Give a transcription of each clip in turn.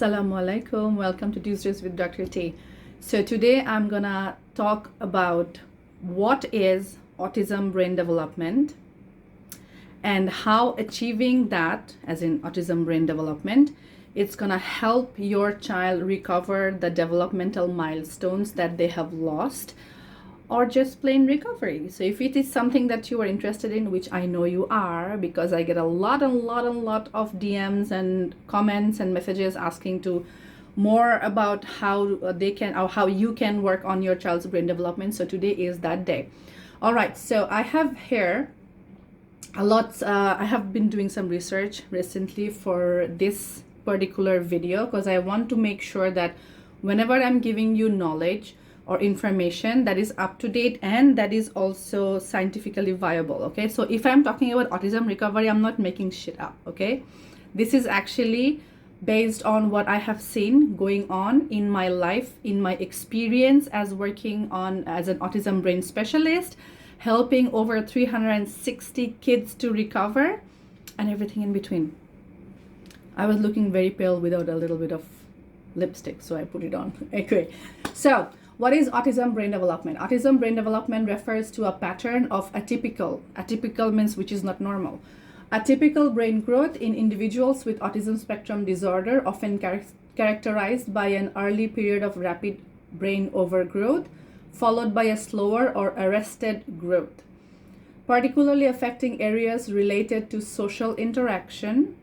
Assalamu alaikum. Welcome to Tuesdays with Dr. T. So today I'm gonna talk about what is autism brain development and how achieving that, as in autism brain development, it's gonna help your child recover the developmental milestones that they have lost, or just plain recovery. So if it is something that you are interested in, which I know you are, because I get a lot of DMs and comments and messages asking to more about how they can, or how you can work on your child's brain development. So today is that day. All right, so I have here I have been doing some research recently for this particular video, because I want to make sure that whenever I'm giving you knowledge or information, that is up to date and that is also scientifically viable. Okay, so if I'm talking about autism recovery, I'm not making shit up. Okay, this is actually based on what I have seen going on in my life, in my experience as working on as an autism brain specialist, helping over 360 kids to recover, and everything in between. I was looking very pale without a little bit of lipstick, so I put it on. Okay, so what is autism brain development? Autism brain development refers to a pattern of atypical means which is not normal, atypical brain growth in individuals with autism spectrum disorder, often characterized by an early period of rapid brain overgrowth followed by a slower or arrested growth, particularly affecting areas related to social interaction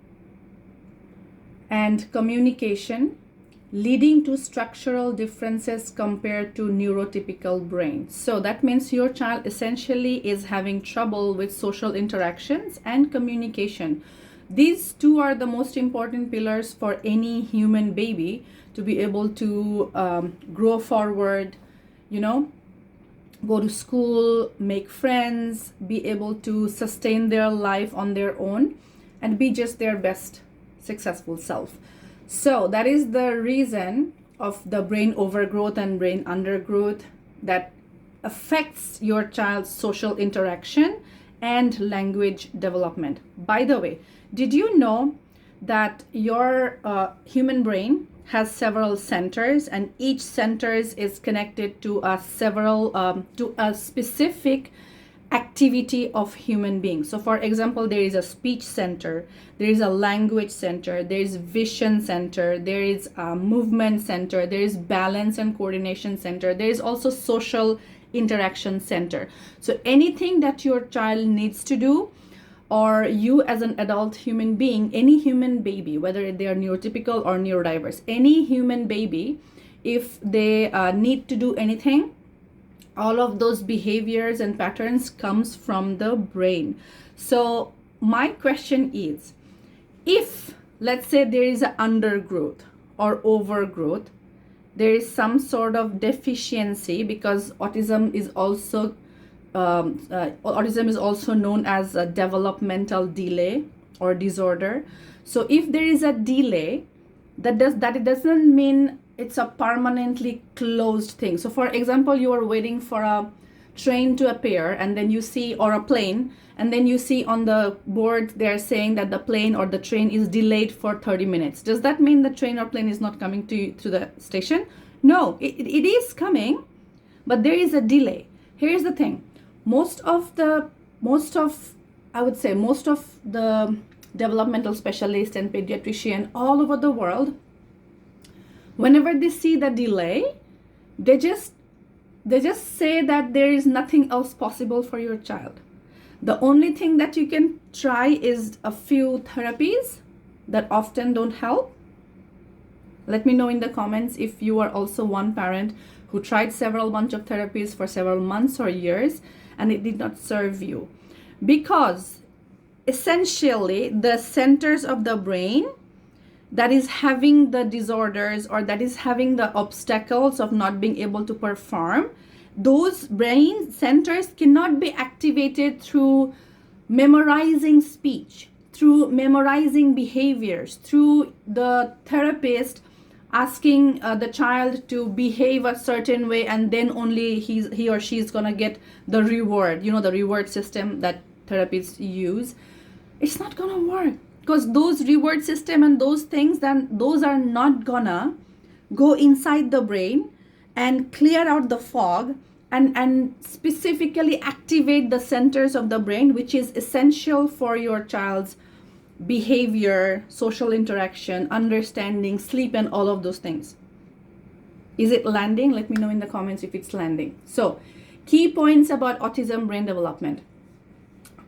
and communication, leading to structural differences compared to neurotypical brains. So that means your child essentially is having trouble with social interactions and communication. These two are the most important pillars for any human baby to be able to grow forward, you know, go to school, make friends, be able to sustain their life on their own, and be just their best successful self. So that is the reason of the brain overgrowth and brain undergrowth that affects your child's social interaction and language development. By the way, did you know that your human brain has several centers, and each center is connected to a specific activity of human beings? So for example, there is a speech center, there is a language center, there is vision center, there is a movement center, there is balance and coordination center, there is also social interaction center. So anything that your child needs to do, or you as an adult human being, any human baby, whether they are neurotypical or neurodiverse, any human baby, if they need to do anything, all of those behaviors and patterns comes from the brain. So my question is, if let's say there is an undergrowth or overgrowth, there is some sort of deficiency, because autism is also known as a developmental delay or disorder. So if there is a delay, it doesn't mean it's a permanently closed thing. So for example, you are waiting for a train to appear, and then you see, or a plane, and then you see on the board they're saying that the plane or the train is delayed for 30 minutes. Does that mean the train or plane is not coming to the station? No, it is coming, but there is a delay. Here's the thing. Most of the developmental specialists and pediatricians all over the world, whenever they see the delay, they just say that there is nothing else possible for your child. The only thing that you can try is a few therapies that often don't help. Let me know in the comments if you are also one parent who tried several bunch of therapies for several months or years and it did not serve you. Because essentially the centers of the brain that is having the disorders, or that is having the obstacles of not being able to perform, those brain centers cannot be activated through memorizing speech, through memorizing behaviors, through the therapist asking the child to behave a certain way, and then only he or she is gonna get the reward, the reward system that therapists use. It's not gonna work. because those reward system and those things, then those are not gonna go inside the brain and clear out the fog and specifically activate the centers of the brain, which is essential for your child's behavior, social interaction, understanding, sleep, and all of those things. Is it landing? Let me know in the comments if it's landing. So, key points about autism brain development.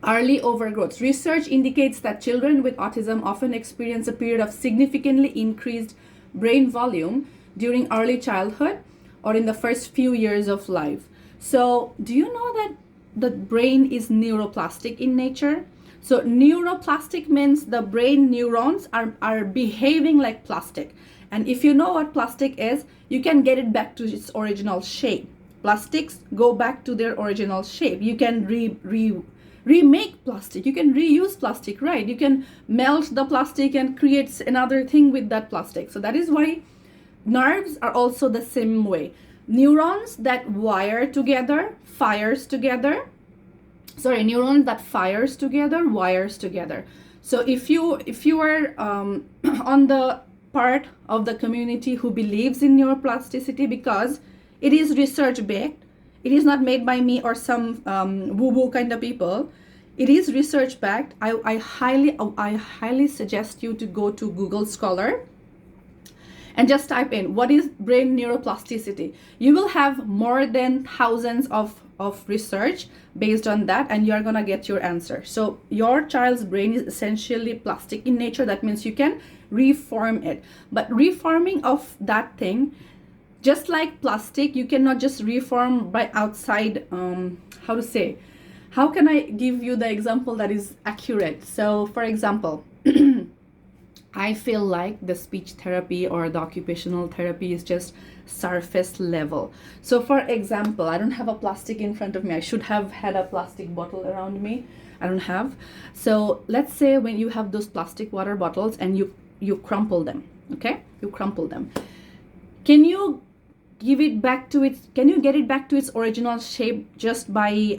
Early overgrowth. Research indicates that children with autism often experience a period of significantly increased brain volume during early childhood or in the first few years of life. So, do you know that the brain is neuroplastic in nature? So, neuroplastic means the brain neurons are behaving like plastic. And if you know what plastic is, you can get it back to its original shape. Plastics go back to their original shape. You can remake plastic. You can reuse plastic, right? You can melt the plastic and create another thing with that plastic. So that is why nerves are also the same way. Neurons that wire together, fires together. Sorry, neurons that fires together, wires together. So if you are on the part of the community who believes in neuroplasticity, because it is research backed, it is not made by me or some woo-woo kind of people. It is research backed. I highly suggest you to go to Google Scholar and just type in what is brain neuroplasticity. You will have more than thousands of research based on that, and you are gonna get your answer. So your child's brain is essentially plastic in nature. That means you can reform it. But reforming of that thing, just like plastic, you cannot just reform by outside, how can I give you the example that is accurate? So for example, I feel like the speech therapy or the occupational therapy is just surface level. So for example, I don't have a plastic in front of me. I should have had a plastic bottle around me. I don't have. So let's say when you have those plastic water bottles and you crumple them, okay? You crumple them. Can you get it back to its original shape just by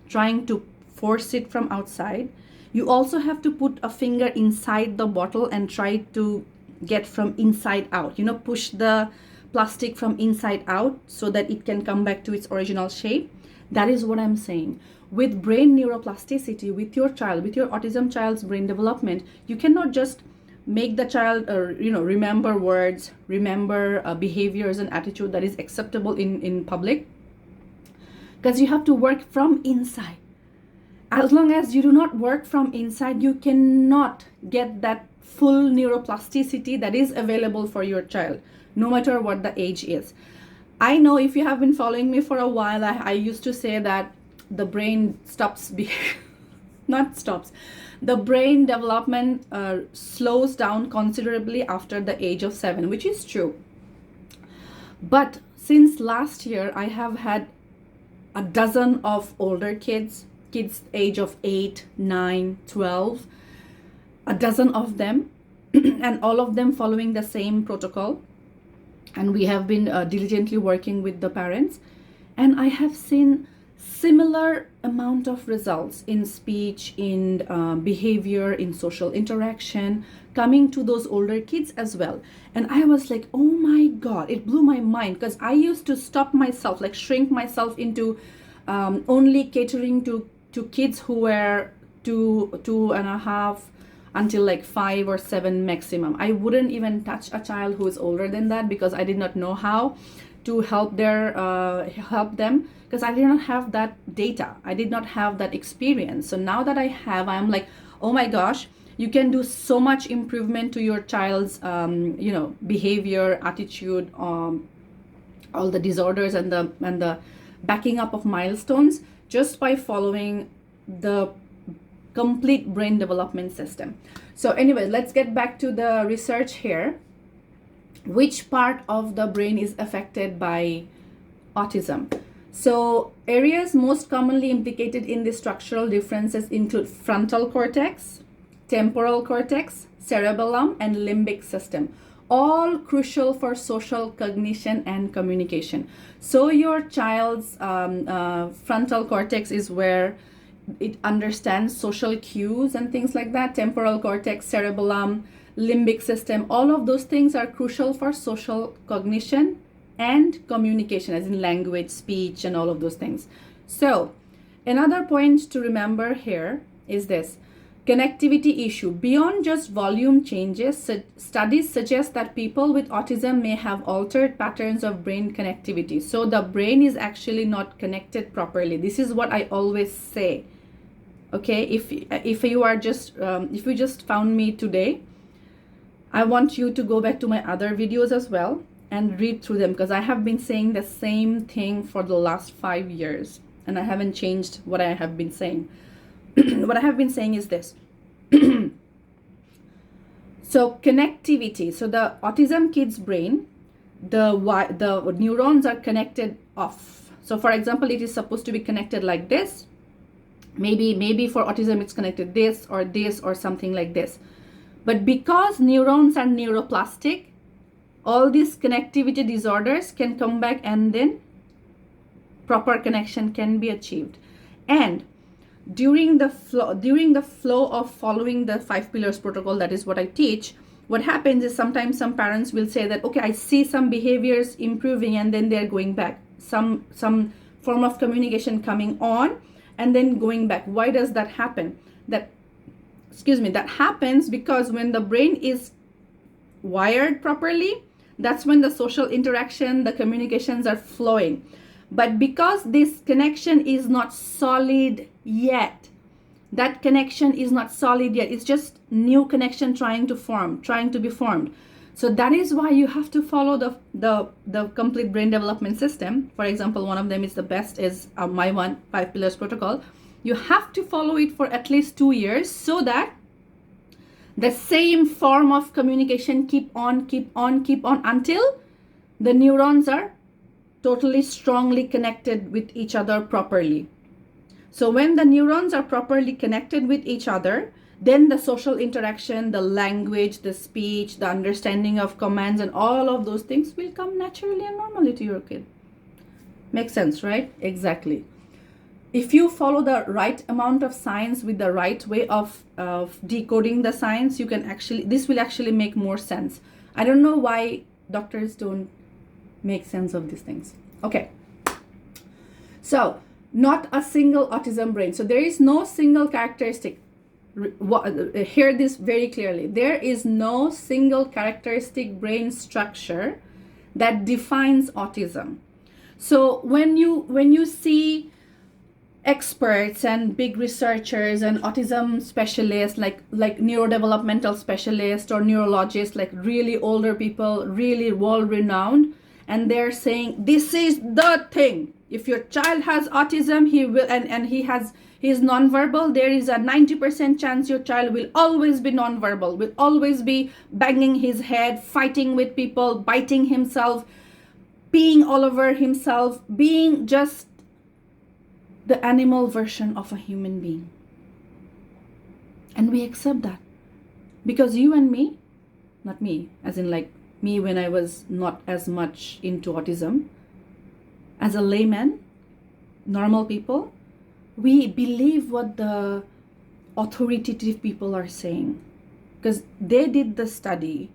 trying to force it from outside? You also have to put a finger inside the bottle and try to get from inside out. Push the plastic from inside out so that it can come back to its original shape. That is what I'm saying. With brain neuroplasticity, with your child, with your autism child's brain development, you cannot just make the child remember words, remember behaviors and attitude that is acceptable in public, because you have to work from inside. As long as you do not work from inside, you cannot get that full neuroplasticity that is available for your child, no matter what the age is. I know if you have been following me for a while, I used to say that the brain the brain development slows down considerably after the age of 7, which is true. But since last year, I have had a dozen of older kids age of 8, 9, 12, a dozen of them, and all of them following the same protocol. And we have been diligently working with the parents, and I have seen similar amount of results in speech, in behavior, in social interaction coming to those older kids as well. And I was like, oh my God, it blew my mind, because I used to stop myself, like shrink myself into only catering to kids who were 2.5 until like 5 or 7 maximum. I wouldn't even touch a child who is older than that, because I did not know how to help them, because I did not have that data. I did not have that experience. So now that I have, I'm like, oh my gosh, you can do so much improvement to your child's behavior, attitude, all the disorders and the backing up of milestones, just by following the complete brain development system. So anyway, let's get back to the research here. Which part of the brain is affected by autism? So areas most commonly implicated in the structural differences include frontal cortex, temporal cortex, cerebellum, and limbic system, all crucial for social cognition and communication. So your child's frontal cortex is where it understands social cues and things like that. Temporal cortex, cerebellum, limbic system, all of those things are crucial for social cognition and communication, as in language, speech, and all of those things. So another point to remember here is this connectivity issue. Beyond just volume changes, studies suggest that people with autism may have altered patterns of brain connectivity. So the brain is actually not connected properly. This is what I always say. Okay, if you are just if you just found me today, I want you to go back to my other videos as well and read through them, because I have been saying the same thing for the last 5 years and I haven't changed what I have been saying. What I have been saying is this. So connectivity. So the autism kid's brain, the neurons are connected off. So for example, it is supposed to be connected like this. Maybe for autism it's connected this or something like this. But because neurons are neuroplastic, all these connectivity disorders can come back and then proper connection can be achieved. And during the flow of following the 5 pillars protocol, that is what I teach, what happens is sometimes some parents will say that, okay, I see some behaviors improving and then they're going back. Some form of communication coming on and then going back. Why does that happen? That happens because when the brain is wired properly, that's when the social interaction, the communications are flowing. But because this connection is not solid yet, that connection is not solid yet, it's just new connection trying to be formed. So that is why you have to follow the complete brain development system. For example, one of them is the best is my 5 pillars protocol. You have to follow it for at least 2 years so that the same form of communication keep on until the neurons are totally strongly connected with each other properly. So when the neurons are properly connected with each other, then the social interaction, the language, the speech, the understanding of commands, and all of those things will come naturally and normally to your kid. Makes sense, right? Exactly. If you follow the right amount of science with the right way of decoding the science, this will actually make more sense. I don't know why doctors don't make sense of these things. Okay. So, not a single autism brain. So there is no single characteristic. Hear this very clearly. There is no single characteristic brain structure that defines autism. So when you see experts and big researchers and autism specialists like neurodevelopmental specialists or neurologists, like really older people, really world-renowned, and they're saying this is the thing. If your child has autism, he is nonverbal, there is a 90% chance your child will always be nonverbal, will always be banging his head, fighting with people, biting himself, peeing all over himself, being just the animal version of a human being. And we accept that. Because you and me, not me, as in like me when I was not as much into autism, as a layman, normal people, we believe what the authoritative people are saying. Because they did the study,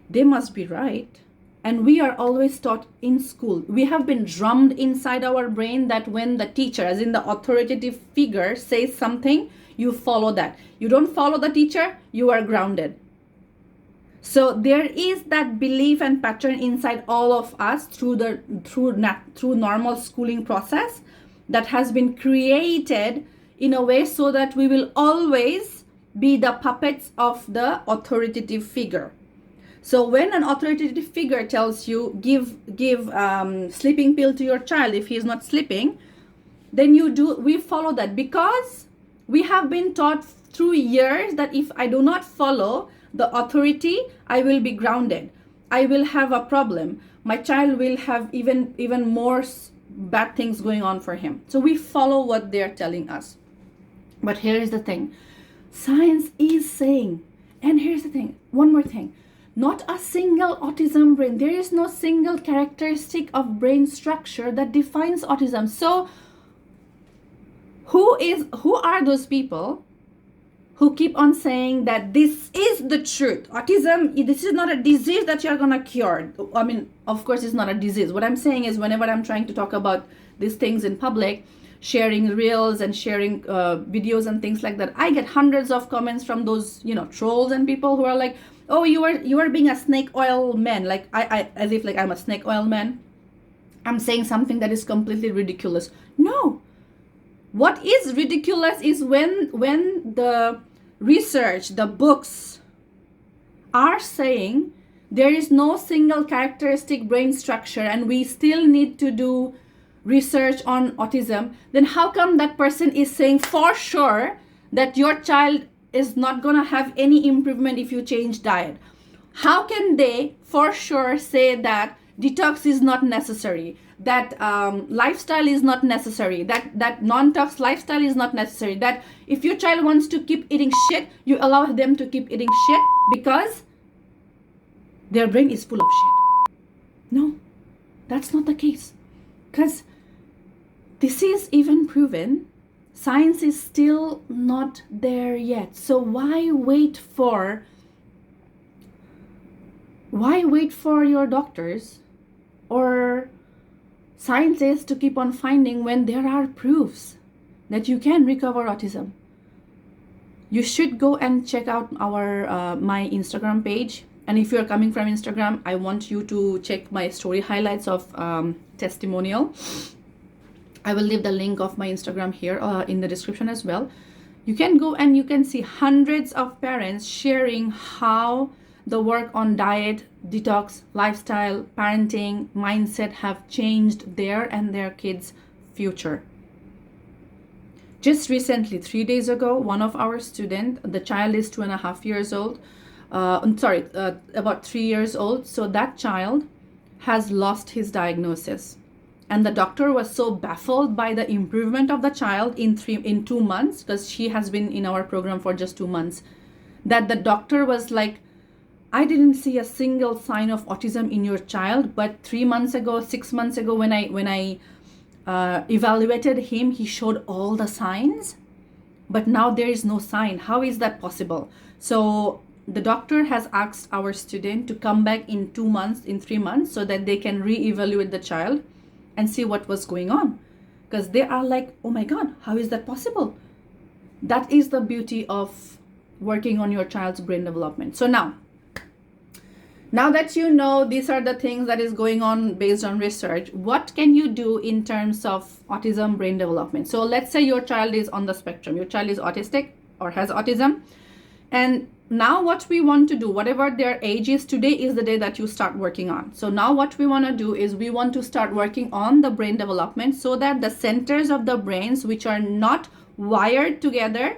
they must be right. And we are always taught in school. We have been drummed inside our brain that when the teacher, as in the authoritative figure, says something, you follow that. You don't follow the teacher, you are grounded. So there is that belief and pattern inside all of us through normal schooling process that has been created in a way so that we will always be the puppets of the authoritative figure. So when an authoritative figure tells you give sleeping pill to your child if he is not sleeping, then we follow that because we have been taught through years that if I do not follow the authority, I will be grounded. I will have a problem. My child will have even more bad things going on for him. So we follow what they're telling us. But here is the thing. Science is saying, and here's the thing, one more thing. Not a single autism brain. There is no single characteristic of brain structure that defines autism. So Who are those people who keep on saying that this is the truth? Autism, this is not a disease that you're gonna cure. I mean, of course it's not a disease. What I'm saying is, whenever I'm trying to talk about these things in public, sharing reels and sharing videos and things like that, I get hundreds of comments from those, trolls and people who are like, oh, you are being a snake oil man, like I as if like I'm a snake oil man. I'm saying something that is completely ridiculous. No. What is ridiculous is when the research, the books are saying there is no single characteristic brain structure and we still need to do research on autism, then how come that person is saying for sure that your child is not going to have any improvement if you change diet? How can they for sure say that detox is not necessary, that lifestyle is not necessary, that non-tox lifestyle is not necessary, that if your child wants to keep eating shit, you allow them to keep eating shit because their brain is full of shit? No, that's not the case. Because this is even proven. Science is still not there yet. So why wait for your doctors or scientists to keep on finding when there are proofs that you can recover autism? You should go and check out our my Instagram page. And if you're coming from Instagram, I want you to check my story highlights of testimonial. I will leave the link of my Instagram here in the description as well. You can go and you can see hundreds of parents sharing how the work on diet, detox, lifestyle, parenting, mindset have changed their and their kids' future. Just recently, 3 days ago, one of our students, the child is 2.5 years old, about 3 years old. So that child has lost his diagnosis. And the doctor was so baffled by the improvement of the child in 2 months, because she has been in our program for just 2 months, that the doctor was like, I didn't see a single sign of autism in your child, but 3 months ago, 6 months ago, when I evaluated him, he showed all the signs, but now there is no sign. How is that possible? So the doctor has asked our student to come back in 2 months, in 3 months, so that they can re-evaluate the child and see what was going on. Because they are like, oh my God, how is that possible? That is the beauty of working on your child's brain development. So now that you know these are the things that is going on based on research, what can you do in terms of autism brain development? So let's say your child is on the spectrum, your child is autistic or has autism. And now what we want to do, whatever their age is, today is the day that you start working on. So now what we want to do is we want to start working on the brain development so that the centers of the brains which are not wired together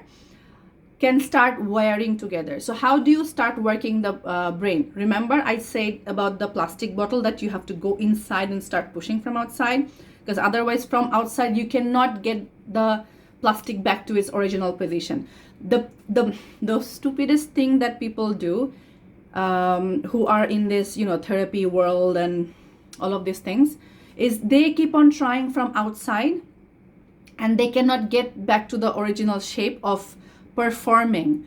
can start wiring together. So how do you start working the brain? Remember I said about the plastic bottle that you have to go inside and start pushing from outside, because otherwise from outside you cannot get the plastic back to its original position. The stupidest thing that people do who are in this therapy world and all of these things is they keep on trying from outside and they cannot get back to the original shape of performing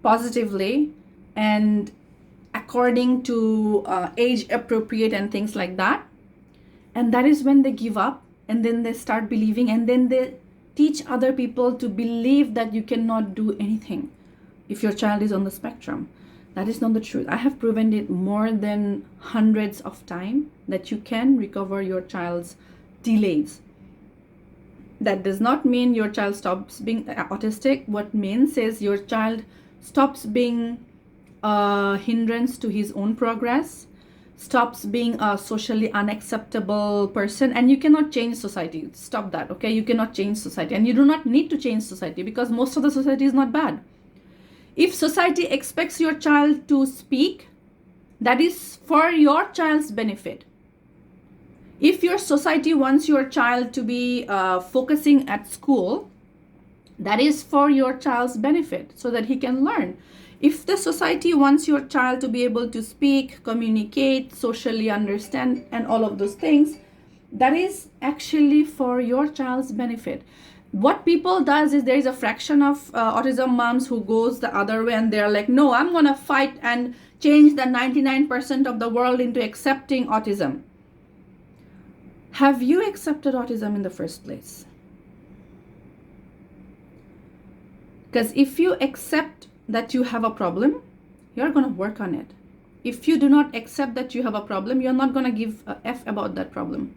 positively and according to age appropriate and things like that. And that is when they give up, and then they start believing, and then they teach other people to believe that you cannot do anything if your child is on the spectrum. That is not the truth. I have proven it more than hundreds of times that you can recover your child's delays. That does not mean your child stops being autistic. What means is your child stops being a hindrance to his own progress, stops being a socially unacceptable person, and you cannot change society. Stop that, okay? You cannot change society, and you do not need to change society because most of the society is not bad. If society expects your child to speak, that is for your child's benefit. If your society wants your child to be focusing at school, that is for your child's benefit so that he can learn. If the society wants your child to be able to speak, communicate, socially understand, and all of those things, that is actually for your child's benefit. What people does is there is a fraction of autism moms who goes the other way, and they're like, no, I'm gonna fight and change the 99% of the world into accepting autism. Have you accepted autism in the first place? Because if you accept that you have a problem, you're gonna work on it. If you do not accept that you have a problem, you're not gonna give a F about that problem.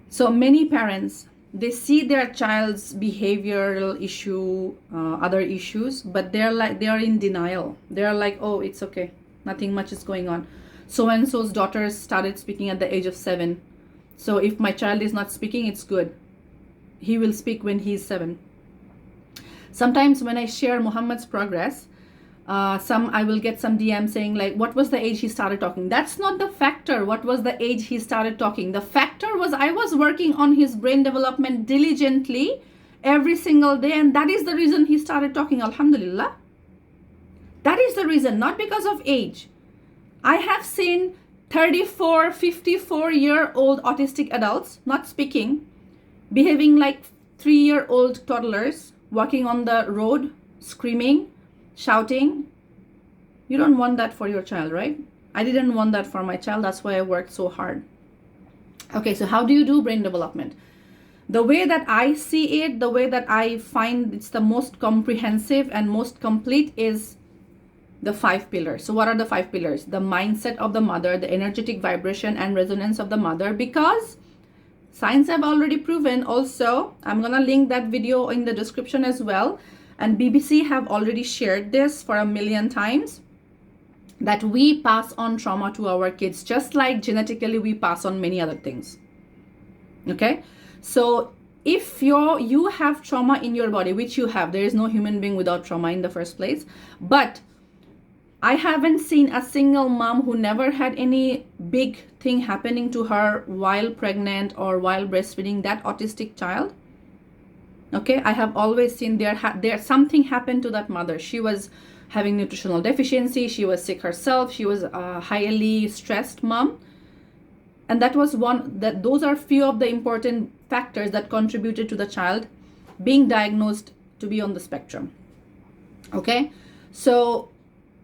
So many parents, they see their child's behavioral issue, other issues, but they are in denial. They're like, oh, it's okay, nothing much is going on. So and so's daughters started speaking at the age of 7. So if my child is not speaking, it's good. He will speak when he's 7. Sometimes when I share Muhammad's progress, I will get some DM saying like, what was the age he started talking? That's not the factor. What was the age he started talking? The factor was I was working on his brain development diligently every single day, and that is the reason he started talking. Alhamdulillah. That is the reason, not because of age. I have seen 34, 54-year-old autistic adults not speaking, behaving like 3-year-old toddlers, walking on the road, screaming, shouting. You don't want that for your child, right? I didn't want that for my child. That's why I worked so hard. Okay, so how do you do brain development? The way that I see it, the way that I find it's the most comprehensive and most complete is the 5 pillars. So what are the 5 pillars? The mindset of the mother, the energetic vibration and resonance of the mother, because science have already proven also, I'm gonna link that video in the description as well, and BBC have already shared this for 1,000,000 times, that we pass on trauma to our kids, just like genetically we pass on many other things. Okay, so if you have trauma in your body, which you have, there is no human being without trauma in the first place, but I haven't seen a single mom who never had any big thing happening to her while pregnant or while breastfeeding that autistic child. Okay, I have always seen there something happened to that mother. She was having nutritional deficiency, she was sick herself, she was a highly stressed mom, and those are few of the important factors that contributed to the child being diagnosed to be on the spectrum. Okay, so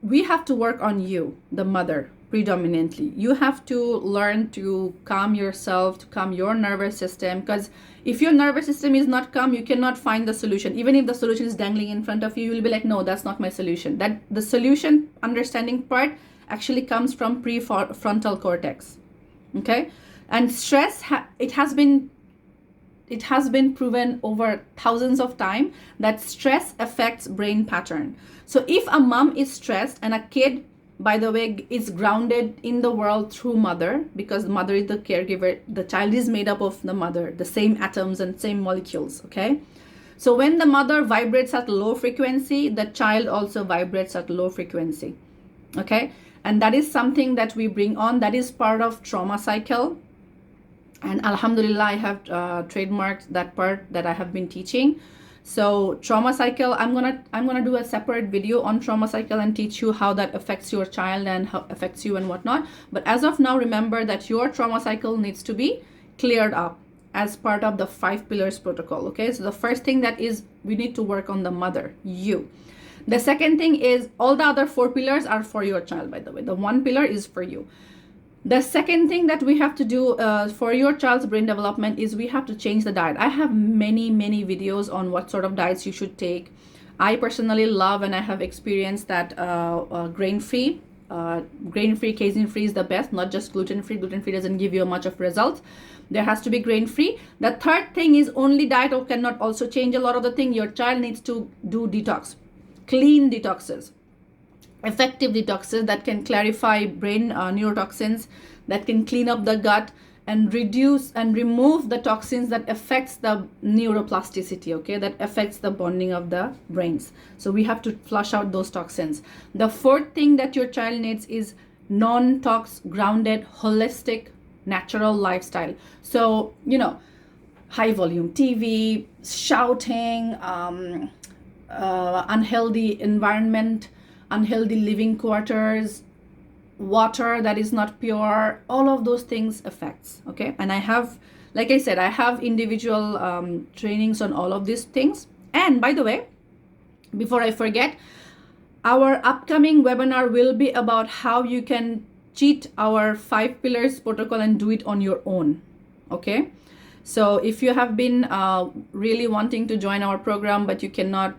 we have to work on you, the mother, predominantly. You have to learn to calm yourself, to calm your nervous system, because if your nervous system is not calm, you cannot find the solution. Even if the solution is dangling in front of you, you will be like, no, that's not my solution. That the solution understanding part actually comes from prefrontal cortex. Okay, and stress it has been proven over thousands of times that stress affects brain pattern. So if a mom is stressed and a kid, by the way, is grounded in the world through mother, because the mother is the caregiver, the child is made up of the mother, the same atoms and same molecules, okay? So when the mother vibrates at low frequency, the child also vibrates at low frequency, okay? And that is something that we bring on, that is part of trauma cycle. And alhamdulillah, I have trademarked that part that I have been teaching. So trauma cycle, I'm gonna do a separate video on trauma cycle and teach you how that affects your child and how affects you and whatnot. But as of now, remember that your trauma cycle needs to be cleared up as part of the 5 pillars protocol. Okay, so the first thing that is, we need to work on the mother, you. The second thing is, all the other 4 pillars are for your child, by the way. The 1 pillar is for you. The second thing that we have to do for your child's brain development is we have to change the diet. I have many videos on what sort of diets you should take. I personally love, and I have experienced that grain-free, casein-free is the best, not just gluten-free. Gluten-free doesn't give you much of results. There has to be grain-free. The third thing is, only diet cannot also change a lot of the thing. Your child needs to do detox, clean detoxes, effective detoxes that can clarify brain neurotoxins, that can clean up the gut and reduce and remove the toxins that affects the neuroplasticity, okay, that affects the bonding of the brains. So we have to flush out those toxins. The fourth thing that your child needs is non-tox, grounded, holistic, natural lifestyle. So, high volume TV, shouting, unhealthy environment, unhealthy living quarters, water that is not pure, all of those things affects, okay? And I have Like I said, I have individual trainings on all of these things. And by the way, before I forget, our upcoming webinar will be about how you can cheat our 5 pillars protocol and do it on your own. Okay, so if you have been really wanting to join our program but you cannot,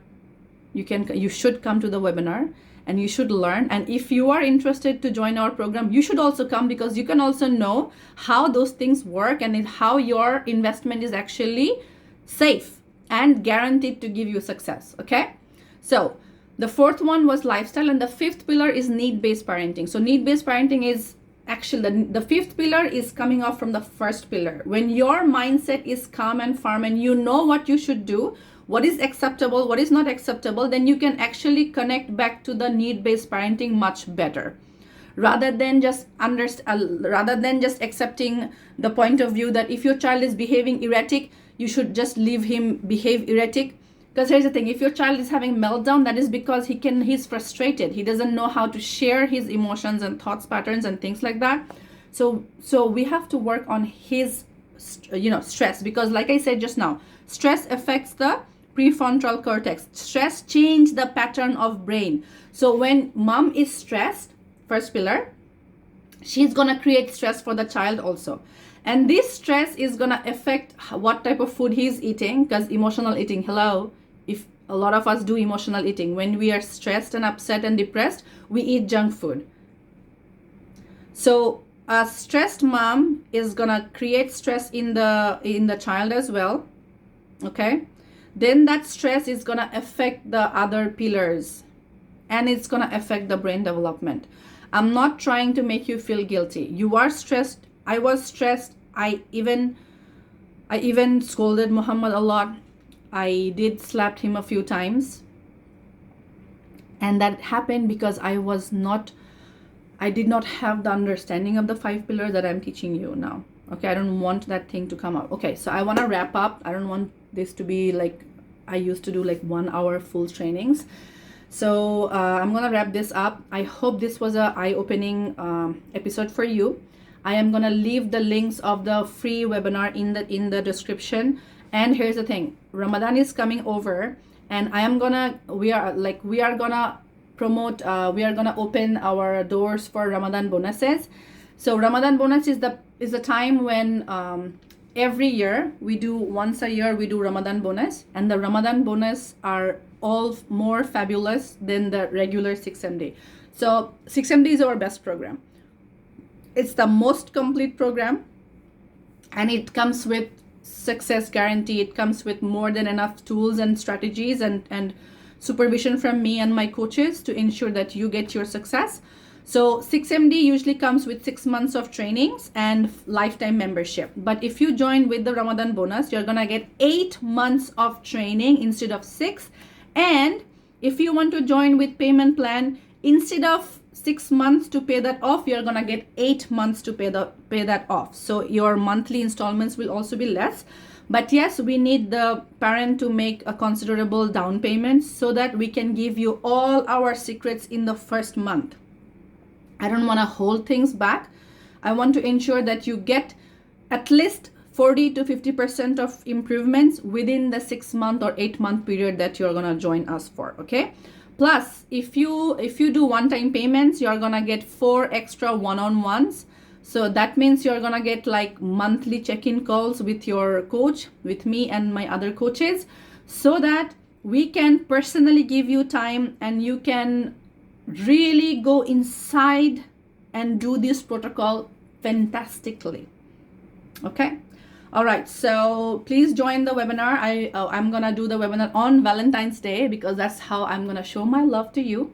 you should come to the webinar and you should learn. And if you are interested to join our program, you should also come, because you can also know how those things work and how your investment is actually safe and guaranteed to give you success. Okay, so the fourth one was lifestyle, and the fifth pillar is need-based parenting. So need-based parenting is actually, the fifth pillar is coming off from the first pillar. When your mindset is calm and firm and you know what you should do, what is acceptable, what is not acceptable, then you can actually connect back to the need-based parenting much better, rather than just accepting the point of view that if your child is behaving erratic, you should just leave him behave erratic. Because here's the thing, if your child is having meltdown, that is because he's frustrated. He doesn't know how to share his emotions and thoughts patterns and things like that. So we have to work on his stress, because like I said just now, stress affects the prefrontal cortex. Stress changes the pattern of brain. So when mom is stressed, first pillar, she's gonna create stress for the child also. And this stress is gonna affect what type of food he's eating, because emotional eating, hello, if a lot of us do emotional eating. When we are stressed and upset and depressed, we eat junk food. So a stressed mom is gonna create stress in the child as well. Okay, then that stress is gonna affect the other pillars, and it's gonna affect the brain development. I'm not trying to make you feel guilty. You are stressed. I was stressed. I even scolded Muhammad a lot. I did slapped him a few times. And that happened because I did not have the understanding of the 5 pillars that I'm teaching you now. Okay, I don't want that thing to come up. Okay, so I want to wrap up. I don't want this to be like, I used to do like 1 hour full trainings. So I'm going to wrap this up. I hope this was a eye-opening episode for you. I am going to leave the links of the free webinar in the description. And here's the thing, Ramadan is coming over, and we are gonna promote, we are gonna open our doors for Ramadan bonuses. So Ramadan bonus is the time when every year we do, once a year we do Ramadan bonus, and the Ramadan bonus are all more fabulous than the regular 6MD. So 6MD is our best program. It's the most complete program, and it comes with success guarantee. It comes with more than enough tools and strategies and supervision from me and my coaches to ensure that you get your success. So 6MD usually comes with 6 months of trainings and lifetime membership. But if you join with the Ramadan bonus, you're gonna get 8 months of training instead of 6. And if you want to join with payment plan, instead of 6 months to pay that off, you're gonna get 8 months to pay that off. So your monthly installments will also be less. But yes, we need the parent to make a considerable down payment so that we can give you all our secrets in the first month. I don't want to hold things back. I want to ensure that you get at least 40 to 50% of improvements within the 6 month or 8 month period that you're gonna join us for. Okay. Plus, if you do one-time payments, you're gonna get 4 extra one-on-ones. So that means you're gonna get like monthly check-in calls with your coach, with me and my other coaches, so that we can personally give you time and you can really go inside and do this protocol fantastically. Okay. All right, so please join the webinar. I'm gonna do the webinar on Valentine's Day, because that's how I'm gonna show my love to you.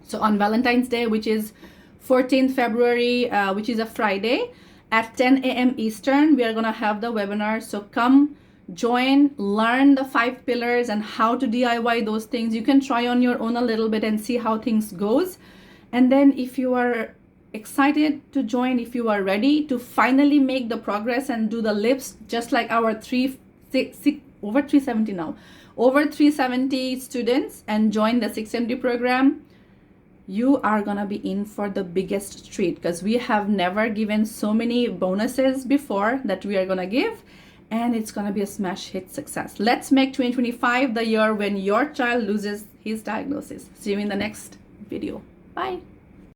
So on Valentine's Day, which is 14th February, which is a Friday, at 10 AM Eastern, we are gonna have the webinar. So come join, learn the 5 pillars and how to DIY those things. You can try on your own a little bit and see how things goes. And then if you are excited to join, if you are ready to finally make the progress and do the lips, just like our over 370 students, and join the 6MD program, you are gonna be in for the biggest treat, because we have never given so many bonuses before that we are gonna give, and it's gonna be a smash hit success. Let's make 2025 the year when your child loses his diagnosis. See you in the next video. Bye.